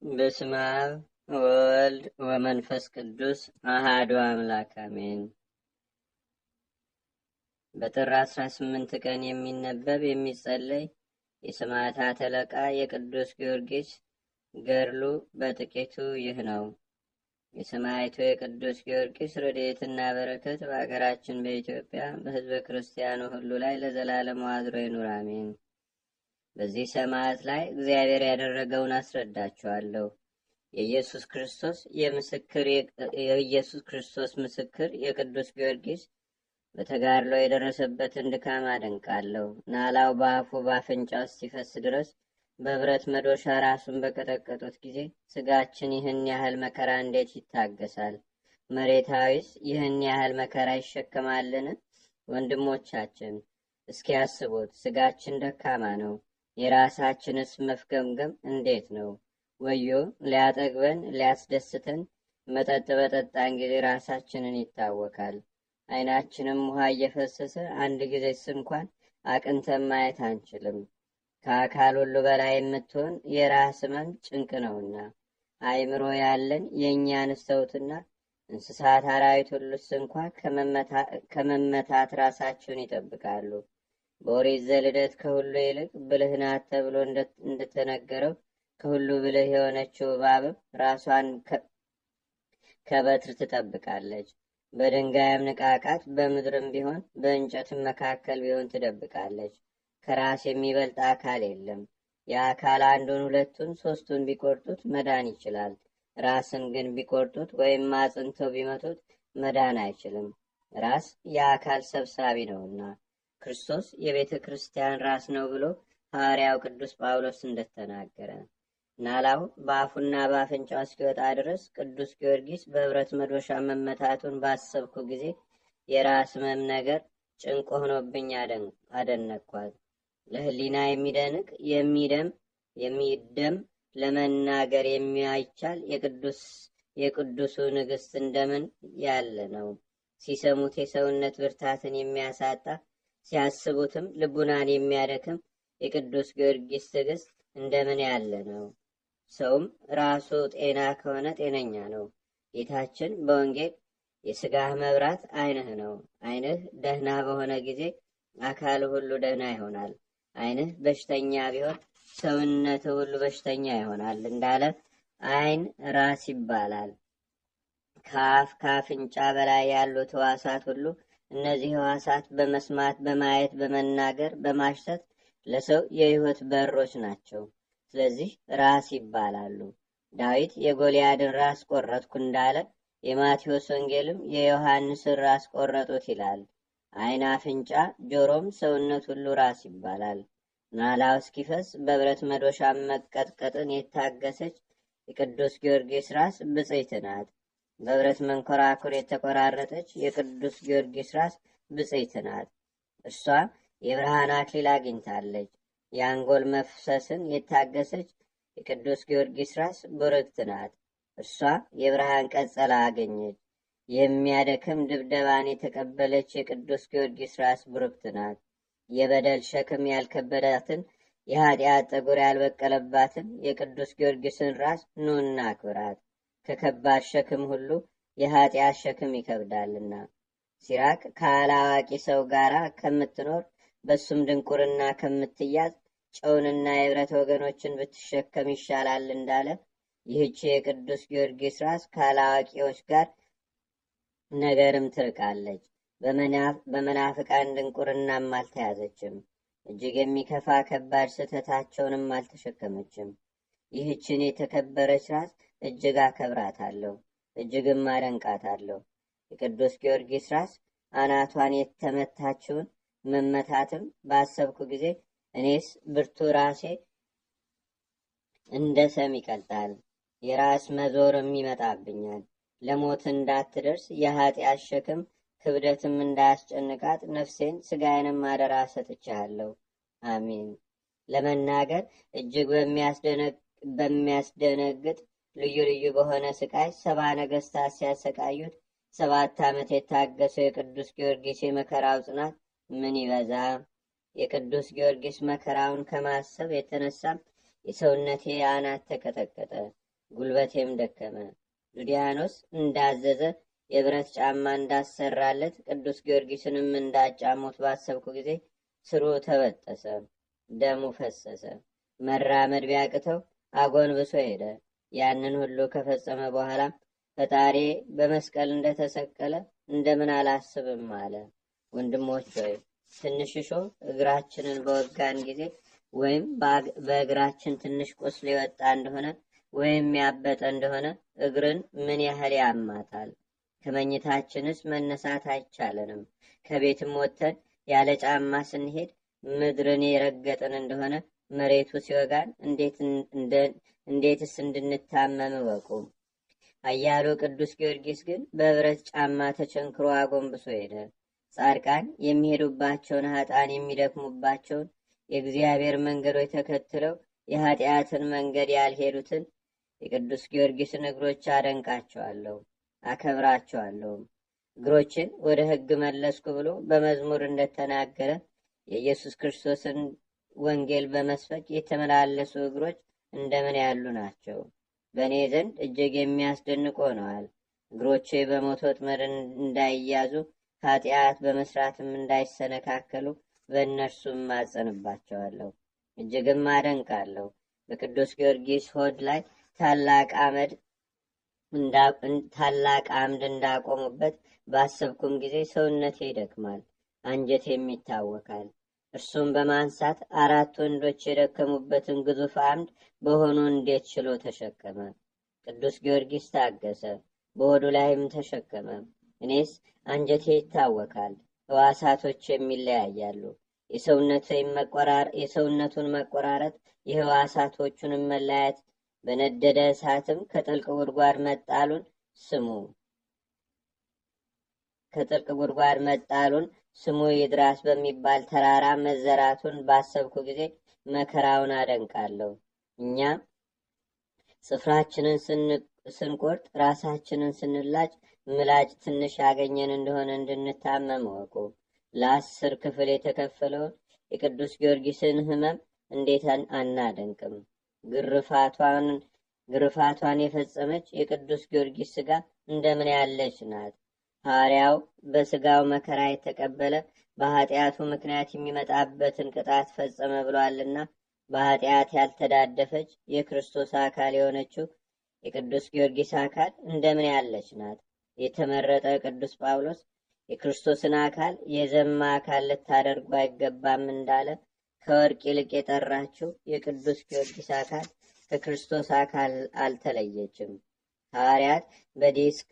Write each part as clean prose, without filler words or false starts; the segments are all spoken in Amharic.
በስመ አብ ወወልድ ወመንፈስ ቅዱስ አሐዱ አምላክ አሜን። በጥር 18 ቀን የሚነበብ የሚጸለይ የሰማዕታት አለቃ የቅዱስ ጊዮርጊስ ገድሉ በጥቂቱ ይህ ነው። የሰማዕቱ የቅዱስ ጊዮርጊስ ረድኤትና በረከት በአገራችን በኢትዮጵያ በሕዝበ ክርስቲያኑ ሁሉ ላይ ለዘላለሙ አድሮ ይኑር አሜን። በዚህ ሰማዕት ላይ እግዚአብሔር ያደረገውን አስረዳችኋለሁ። የኢየሱስ ክርስቶስ ምስክር የቅዱስ ጊዮርጊስ በተጋድሎ የደረሰበትን ድካም አደንቃለሁ። ናላው በአፉ በአፍንጫው እስኪፈስ ድረስ በብረት መዶሻ ራሱን በቀጠቀጡት ጊዜ ስጋችን ይህን ያህል መከራ እንዴት ይታገሳል? መሬታዊስ ይህን ያህል መከራ ይሸከማልን? ወንድሞቻችን እስኪያስቡት፣ ስጋችን ደካማ ነው። የራሳችንስ መፍገምገም እንዴት ነው? ወዮ ሊያጠግበን ሊያስደስተን መጠጥ በጠጣን ጊዜ ራሳችንን ይታወካል። ዓይናችንም ውሃ እየፈሰሰ አንድ ጊዜስ እንኳን አቅንተን ማየት አንችልም። ከአካል ሁሉ በላይ የምትሆን የራስ ሕመም ጭንቅ ነውና አእምሮ ያለን የእኛን እስተውትና እንስሳት አራዊት ሁሉስ እንኳ ከመመታት ራሳቸውን ይጠብቃሉ። በኦሪት ዘልደት ከሁሉ ይልቅ ብልህ ናት ተብሎ እንደተነገረው ከሁሉ ብልህ የሆነችው እባብም ራሷን ከበትር ትጠብቃለች። በድንጋይም ንቃቃት በምድርም ቢሆን በእንጨትም መካከል ቢሆን ትደብቃለች። ከራስ የሚበልጥ አካል የለም። የአካል አንዱን ሁለቱን ሶስቱን ቢቆርጡት መዳን ይችላል። ራስን ግን ቢቆርጡት ወይም አጽንተው ቢመቱት መዳን አይችልም። ራስ የአካል ሰብሳቢ ነውና ክርስቶስ የቤተ ክርስቲያን ራስ ነው ብሎ ሐዋርያው ቅዱስ ጳውሎስ እንደተናገረ፣ ናላው በአፉና በአፍንጫው እስኪወጣ ድረስ ቅዱስ ጊዮርጊስ በብረት መዶሻ መመታቱን ባሰብኩ ጊዜ የራስ ሕመም ነገር ጭንቅ ሆኖብኝ አደነኳት። ለሕሊና የሚደንቅ የሚደም ለመናገር የሚያይቻል የቅዱሱ ንግሥት እንደምን ያለ ነው! ሲሰሙት የሰውነት ብርታትን የሚያሳጣ ሲያስቡትም ልቡናን የሚያደክም የቅዱስ ጊዮርጊስ ትዕግስት እንደምን ያለ ነው! ሰውም ራሱ ጤና ከሆነ ጤነኛ ነው። ጌታችን በወንጌል የሥጋህ መብራት ዓይንህ ነው፣ ዓይንህ ደህና በሆነ ጊዜ አካል ሁሉ ደህና ይሆናል። ዓይንህ በሽተኛ ቢሆን ሰውነት ሁሉ በሽተኛ ይሆናል እንዳለ ዓይን ራስ ይባላል። ከአፍ ከአፍንጫ በላይ ያሉት ሕዋሳት ሁሉ እነዚህ ሕዋሳት በመስማት በማየት በመናገር በማሽተት ለሰው የሕይወት በሮች ናቸው። ስለዚህ ራስ ይባላሉ። ዳዊት የጎልያድን ራስ ቆረጥኩ እንዳለ የማቴዎስ ወንጌልም የዮሐንስን ራስ ቆረጡት ይላል። ዓይን፣ አፍንጫ፣ ጆሮም ሰውነት ሁሉ ራስ ይባላል። ናላው እስኪፈስ በብረት መዶሻ መቀጥቀጥን የታገሰች የቅዱስ ጊዮርጊስ ራስ ብፅዕት ናት። በብረት መንኮራኩር የተቆራረጠች የቅዱስ ጊዮርጊስ ራስ ብፅዕት ናት። እርሷ የብርሃን አክሊል አግኝታለች። የአንጎል መፍሰስን የታገሰች የቅዱስ ጊዮርጊስ ራስ ቡርክት ናት። እርሷ የብርሃን ቀጸላ አገኘች። የሚያደክም ድብደባን የተቀበለች የቅዱስ ጊዮርጊስ ራስ ቡርክት ናት። የበደል ሸክም ያልከበዳትን የኃጢአት ጠጉር ያልበቀለባትን የቅዱስ ጊዮርጊስን ራስ ኑና አክብራት። ከከባድ ሸክም ሁሉ የኃጢአት ሸክም ይከብዳልና። ሲራክ ካላዋቂ ሰው ጋር ከምትኖር በሱም ድንቁርና ከምትያዝ ጨውንና የብረት ወገኖችን ብትሸከም ይሻላል እንዳለ ይህች የቅዱስ ጊዮርጊስ ራስ ካላዋቂዎች ጋር ነገርም ትርቃለች። በመናፍቃን ድንቁርናም አልተያዘችም። እጅግ የሚከፋ ከባድ ስህተታቸውንም አልተሸከመችም። ይህችን የተከበረች ራስ እጅግ አከብራታለሁ፣ እጅግም አደንቃታለሁ። የቅዱስ ጊዮርጊስ ራስ አናቷን የተመታችውን መመታትም ባሰብኩ ጊዜ እኔስ ብርቱ ራሴ እንደ ሰም ይቀልጣል፣ የራስ መዞርም ይመጣብኛል። ለሞት እንዳትደርስ የኃጢአት ሸክም ክብደትም እንዳያስጨንቃት ነፍሴን ሥጋዬንም አደራ ሰጥቻለሁ። አሜን። ለመናገር እጅግ በሚያስደነግጥ ልዩ ልዩ በሆነ ስቃይ 70 ነገሥታት ሲያሰቃዩት 7 ዓመት የታገሰው የቅዱስ ጊዮርጊስ የመከራው ጽናት ምን ይበዛ! የቅዱስ ጊዮርጊስ መከራውን ከማሰብ የተነሳም የሰውነቴ አናት ተቀጠቀጠ። ጉልበቴም ደከመ። ዱዲያኖስ እንዳዘዘ የብረት ጫማ እንዳሰራለት ቅዱስ ጊዮርጊስንም እንዳጫሙት ባሰብኩ ጊዜ ስሩ ተበጠሰ፣ ደሙ ፈሰሰ። መራመድ ቢያቅተው አጎንብሶ ሄደ። ያንን ሁሉ ከፈጸመ በኋላ ፈጣሪ በመስቀል እንደተሰቀለ እንደምን አላስብም አለ። ወንድሞች ሆይ ትንሽ እሾህ እግራችንን በወጋን ጊዜ ወይም በእግራችን ትንሽ ቁስል የወጣ እንደሆነ ወይም ያበጠ እንደሆነ እግርን ምን ያህል ያማታል? ከመኝታችንስ መነሳት አይቻለንም። ከቤትም ወጥተን ያለ ጫማ ስንሄድ ምድርን የረገጥን እንደሆነ መሬቱ ሲወጋን እንዴትስ እንድንታመም እወቁ። ኃያሉ ቅዱስ ጊዮርጊስ ግን በብረት ጫማ ተቸንክሮ አጎንብሶ ሄደ። ጻድቃን የሚሄዱባቸውን ኃጥአን የሚደክሙባቸውን የእግዚአብሔር መንገዶች ተከትለው የኃጢአትን መንገድ ያልሄዱትን የቅዱስ ጊዮርጊስን እግሮች አደንቃቸዋለሁ፣ አከብራቸዋለሁ። እግሮችን ወደ ሕግ መለስኩ ብሎ በመዝሙር እንደተናገረ የኢየሱስ ክርስቶስን ወንጌል በመስበክ የተመላለሱ እግሮች እንደምን ያሉ ናቸው! በእኔ ዘንድ እጅግ የሚያስደንቁ ሆነዋል። እግሮቼ በሞት ወጥመድ እንዳይያዙ ኃጢአት በመስራትም እንዳይሰነካከሉ በእነርሱም ማጸንባቸዋለሁ፣ እጅግም አደንቃለሁ። በቅዱስ ጊዮርጊስ ሆድ ላይ ታላቅ አምድ እንዳቆሙበት ባሰብኩም ጊዜ ሰውነቴ ይደክማል፣ አንጀቴም ይታወካል። እርሱም በማንሳት 4 ወንዶች የደከሙበትን ግዙፍ አምድ በሆኑ እንዴት ችሎ ተሸከመ። ቅዱስ ጊዮርጊስ ታገሰ፣ በሆዱ ላይም ተሸከመ። እኔስ አንጀቴ ይታወካል፣ ሕዋሳቶች የሚለያያሉ። የሰውነቱን መቆራረጥ የሕዋሳቶቹንም መለያየት በነደደ እሳትም ከጥልቅ ጉድጓድ መጣሉን ስሙ ይድራስ በሚባል ተራራ መዘራቱን ባሰብኩ ጊዜ መከራውን አደንቃለሁ። እኛ ጽፍራችንን ስንቆርጥ ራሳችንን ስንላጭ ምላጭ ትንሽ ያገኘን እንደሆነ እንድንታመም እወቁ። ለ10 ክፍል የተከፈለውን የቅዱስ ጊዮርጊስን ሕመም እንዴት አናደንቅም? ግርፋቷን የፈጸመች የቅዱስ ጊዮርጊስ ሥጋ እንደምን ያለች ናት! ሐዋርያው በሥጋው መከራ የተቀበለ በኃጢአቱ ምክንያት የሚመጣበትን ቅጣት ፈጸመ ብሏልና በኃጢአት ያልተዳደፈች የክርስቶስ አካል የሆነችው የቅዱስ ጊዮርጊስ አካል እንደምን ያለች ናት! የተመረጠ ቅዱስ ጳውሎስ የክርስቶስን አካል የዘማ አካል ልታደርጉ አይገባም እንዳለ ከወርቅ ይልቅ የጠራችው የቅዱስ ጊዮርጊስ አካል ከክርስቶስ አካል አልተለየችም። ሐዋርያት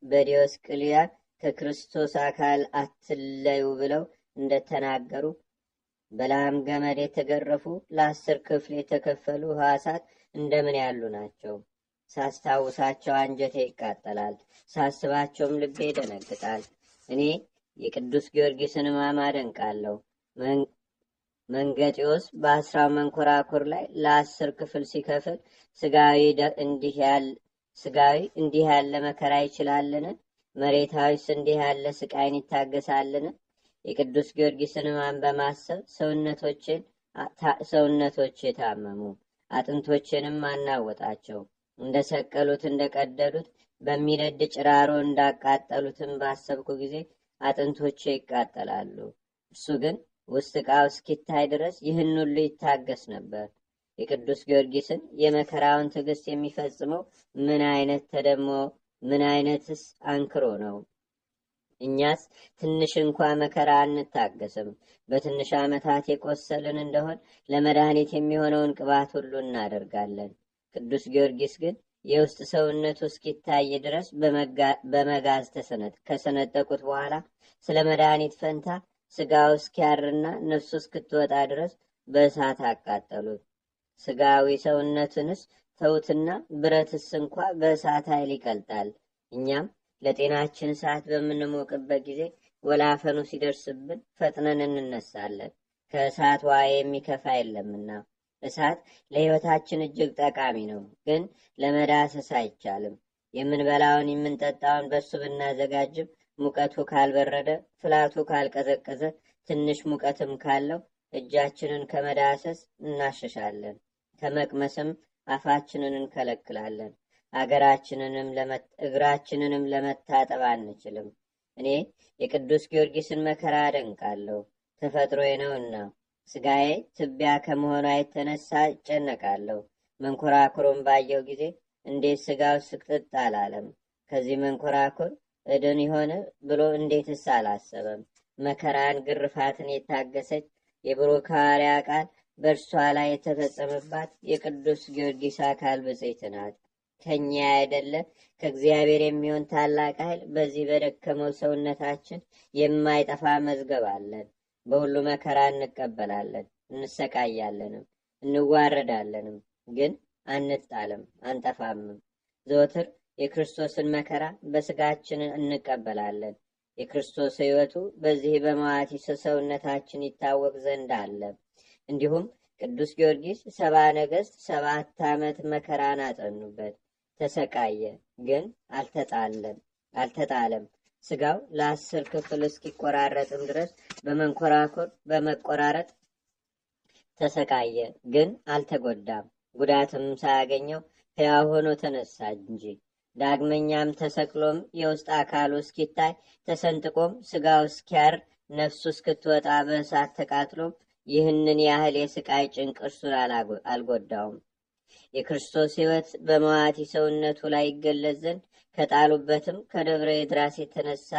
በዲዮስቅልያ ከክርስቶስ አካል አትለዩ ብለው እንደተናገሩ በላም ገመድ የተገረፉ ለ10 ክፍል የተከፈሉ ሕዋሳት እንደምን ያሉ ናቸው! ሳስታውሳቸው አንጀቴ ይቃጠላል፣ ሳስባቸውም ልቤ ይደነግጣል። እኔ የቅዱስ ጊዮርጊስን ሕማም አደንቃለሁ። መንገጢዎስ በ10 መንኮራኩር ላይ ለ10 ክፍል ሲከፍል ስጋዊ እንዲህ ያለ መከራ ይችላልን? መሬታዊስ እንዲህ ያለ ስቃይን ይታገሳልን? የቅዱስ ጊዮርጊስን ሕማም በማሰብ ሰውነቶቼ ታመሙ፣ አጥንቶቼንም አናወጣቸው። እንደሰቀሉት እንደቀደዱት በሚነድ ጭራሮ እንዳቃጠሉትም ባሰብኩ ጊዜ አጥንቶቼ ይቃጠላሉ። እርሱ ግን ውስጥ ዕቃው እስኪታይ ድረስ ይህን ሁሉ ይታገስ ነበር። የቅዱስ ጊዮርጊስን የመከራውን ትዕግስት የሚፈጽመው ምን አይነትስ አንክሮ ነው! እኛስ ትንሽ እንኳ መከራ አንታገስም። በትንሽ ዓመታት የቆሰልን እንደሆን ለመድኃኒት የሚሆነውን ቅባት ሁሉ እናደርጋለን። ቅዱስ ጊዮርጊስ ግን የውስጥ ሰውነቱ እስኪታይ ድረስ በመጋዝ ከሰነጠቁት በኋላ ስለ መድኃኒት ፈንታ ስጋው እስኪያርና ነፍሱ እስክትወጣ ድረስ በእሳት አቃጠሉት። ስጋዊ ሰውነትንስ ተውትና ብረትስ እንኳ በእሳት ኃይል ይቀልጣል። እኛም ለጤናችን እሳት በምንሞቅበት ጊዜ ወላፈኑ ሲደርስብን ፈጥነን እንነሳለን። ከእሳት ውሃ የሚከፋ የለምና። እሳት ለሕይወታችን እጅግ ጠቃሚ ነው፣ ግን ለመዳሰስ አይቻልም። የምንበላውን የምንጠጣውን በሱ ብናዘጋጅም ሙቀቱ ካልበረደ፣ ፍላቱ ካልቀዘቀዘ፣ ትንሽ ሙቀትም ካለው እጃችንን ከመዳሰስ እናሸሻለን፣ ከመቅመስም አፋችንን እንከለክላለን። እግራችንንም ለመታጠብ አንችልም። እኔ የቅዱስ ጊዮርጊስን መከራ አደንቃለሁ፣ ተፈጥሮዬ ነውና። ስጋዬ ትቢያ ከመሆኗ የተነሳ እጨነቃለሁ። መንኮራኩሩን ባየው ጊዜ እንዴት ስጋው ስቅጥጥ አላለም? ከዚህ መንኮራኩር እድን ይሆን ብሎ እንዴትስ አላሰበም? መከራን ግርፋትን የታገሰች የብሩክ ሐዋርያ ቃል በእርሷ ላይ የተፈጸመባት የቅዱስ ጊዮርጊስ አካል ብፅዕት ናት። ከኛ አይደለ ከእግዚአብሔር የሚሆን ታላቅ ኃይል በዚህ በደከመው ሰውነታችን የማይጠፋ መዝገብ አለን። በሁሉ መከራ እንቀበላለን፣ እንሰቃያለንም፣ እንዋረዳለንም፣ ግን አንጣልም፣ አንጠፋምም። ዘወትር የክርስቶስን መከራ በስጋችን እንቀበላለን። የክርስቶስ ሕይወቱ በዚህ በመዋቲ ሰውነታችን ይታወቅ ዘንድ አለ። እንዲሁም ቅዱስ ጊዮርጊስ 70 ነገሥት 7 ዓመት መከራን አጸኑበት። ተሰቃየ፣ ግን አልተጣለም። ስጋው ለ10 ክፍል እስኪቆራረጥም ድረስ በመቆራረጥ ተሰቃየ፣ ግን አልተጎዳም። ጉዳትም ሳያገኘው ሕያው ሆኖ ተነሳ እንጂ። ዳግመኛም ተሰቅሎም የውስጥ አካሉ እስኪታይ ተሰንጥቆም ስጋው እስኪያር ነፍሱ እስክትወጣ በእሳት ተቃጥሎም ይህንን ያህል የስቃይ ጭንቅ እርሱን አልጎዳውም። የክርስቶስ ሕይወት በመዋቲ ሰውነቱ ላይ ይገለጽ ዘንድ ከጣሉበትም ከደብረ ኤድራስ የተነሳ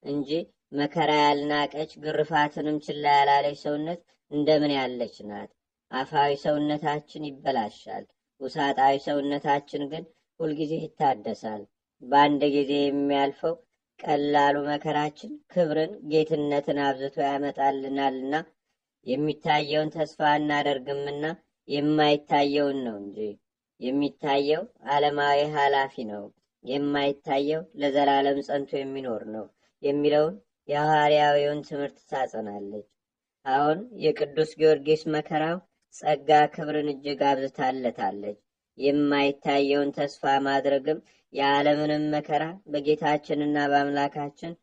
እንጂ መከራ ያልናቀች ግርፋትንም ችላ ያላለች ሰውነት እንደምን ያለች ናት! አፋዊ ሰውነታችን ይበላሻል፣ ውሳጣዊ ሰውነታችን ግን ሁልጊዜ ይታደሳል። በአንድ ጊዜ የሚያልፈው ቀላሉ መከራችን ክብርን፣ ጌትነትን አብዝቶ ያመጣልናልና የሚታየውን ተስፋ እናደርግምና የማይታየውን ነው እንጂ። የሚታየው ዓለማዊ ኃላፊ ነው፣ የማይታየው ለዘላለም ጸንቶ የሚኖር ነው የሚለውን የሐዋርያዊውን ትምህርት ታጸናለች። አሁን የቅዱስ ጊዮርጊስ መከራው ጸጋ ክብርን እጅግ አብዝታለታለች። የማይታየውን ተስፋ ማድረግም የዓለምንም መከራ በጌታችንና በአምላካችን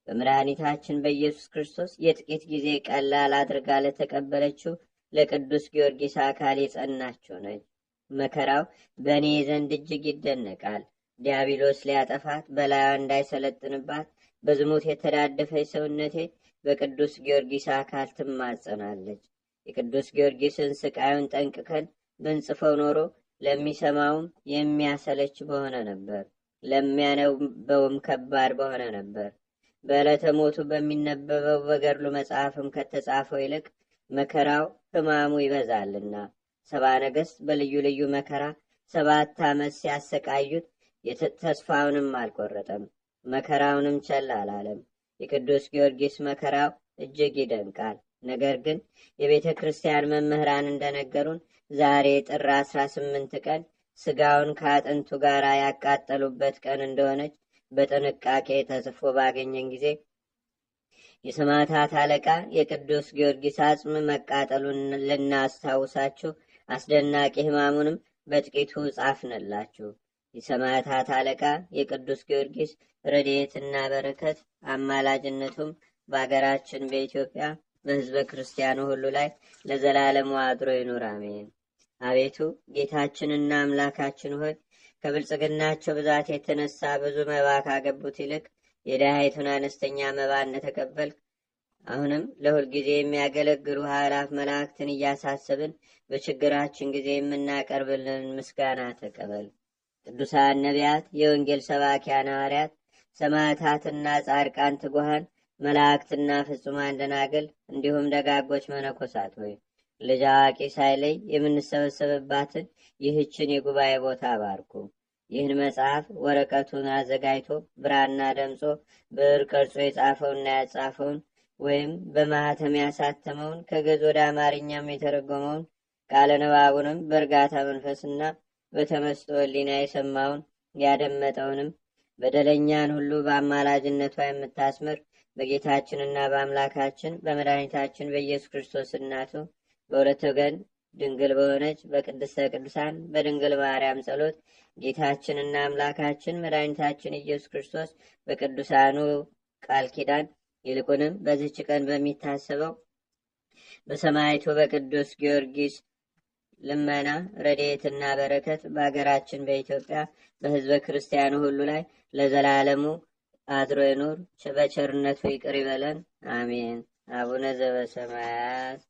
በመድኃኒታችን በኢየሱስ ክርስቶስ የጥቂት ጊዜ ቀላል አድርጋ ለተቀበለችው ለቅዱስ ጊዮርጊስ አካል የጸናችው ነች። መከራው በእኔ ዘንድ እጅግ ይደነቃል። ዲያብሎስ ሊያጠፋት በላዩ እንዳይሰለጥንባት በዝሙት የተዳደፈች ሰውነቴ በቅዱስ ጊዮርጊስ አካል ትማጸናለች። የቅዱስ ጊዮርጊስን ስቃዩን ጠንቅቀን ብንጽፈው ኖሮ ለሚሰማውም የሚያሰለች በሆነ ነበር፣ ለሚያነበውም ከባድ በሆነ ነበር። በዕለተ ሞቱ በሚነበበው በገድሉ መጽሐፍም ከተጻፈው ይልቅ መከራው ሕማሙ ይበዛልና 70 ነገሥት በልዩ ልዩ መከራ 7 ዓመት ሲያሰቃዩት ተስፋውንም አልቆረጠም፣ መከራውንም ቸል አላለም። የቅዱስ ጊዮርጊስ መከራው እጅግ ይደንቃል። ነገር ግን የቤተ ክርስቲያን መምህራን እንደነገሩን ዛሬ ጥር 18 ቀን ስጋውን ከአጥንቱ ጋር ያቃጠሉበት ቀን እንደሆነች በጥንቃቄ ተጽፎ ባገኘን ጊዜ የሰማዕታት አለቃ የቅዱስ ጊዮርጊስ አጽም መቃጠሉን ልናስታውሳችሁ አስደናቂ ሕማሙንም በጥቂቱ ጻፍንላችሁ። የሰማዕታት አለቃ የቅዱስ ጊዮርጊስ ረድኤትና በረከት አማላጅነቱም በአገራችን በኢትዮጵያ በሕዝበ ክርስቲያኑ ሁሉ ላይ ለዘላለሙ አድሮ ይኑር፣ አሜን። አቤቱ ጌታችንና አምላካችን ሆይ ከብልጽግናቸው ብዛት የተነሳ ብዙ መባ ካገቡት ይልቅ የድሃይቱን አነስተኛ መባ እንደተቀበልክ አሁንም ለሁል ጊዜ የሚያገለግሉ ኃይላት መላእክትን እያሳሰብን በችግራችን ጊዜ የምናቀርብልን ምስጋና ተቀበል። ቅዱሳን ነቢያት፣ የወንጌል ሰባኪያን ሐዋርያት፣ ሰማዕታትና ጻድቃን ትጉሃን መላእክትና ፍጹማን ደናግል እንዲሁም ደጋጎች መነኮሳት ሆይ ልጅ አዋቂ ሳይለይ የምንሰበሰብባትን ይህችን የጉባኤ ቦታ ባርኩ። ይህን መጽሐፍ ወረቀቱን አዘጋጅቶ ብራና ደምጾ ብዕር ቀርጾ የጻፈውና ያጻፈውን ወይም በማህተም ያሳተመውን ከግዕዝ ወደ አማርኛም የተረጎመውን ቃለ ንባቡንም በእርጋታ መንፈስና በተመስጦ ሕሊና የሰማውን ያደመጠውንም በደለኛን ሁሉ በአማላጅነቷ የምታስምር በጌታችንና በአምላካችን በመድኃኒታችን በኢየሱስ ክርስቶስ እናቱ በሁለት ወገን ድንግል በሆነች በቅድስተ ቅዱሳን በድንግል ማርያም ጸሎት ጌታችንና አምላካችን መድኃኒታችን ኢየሱስ ክርስቶስ በቅዱሳኑ ቃል ኪዳን ይልቁንም በዚህች ቀን በሚታሰበው በሰማዕቱ በቅዱስ ጊዮርጊስ ልመና፣ ረድኤትና በረከት በአገራችን በኢትዮጵያ በሕዝበ ክርስቲያኑ ሁሉ ላይ ለዘላለሙ አድሮ ይኑር። በቸርነቱ ይቅር ይበለን። አሜን። አቡነ ዘበሰማያት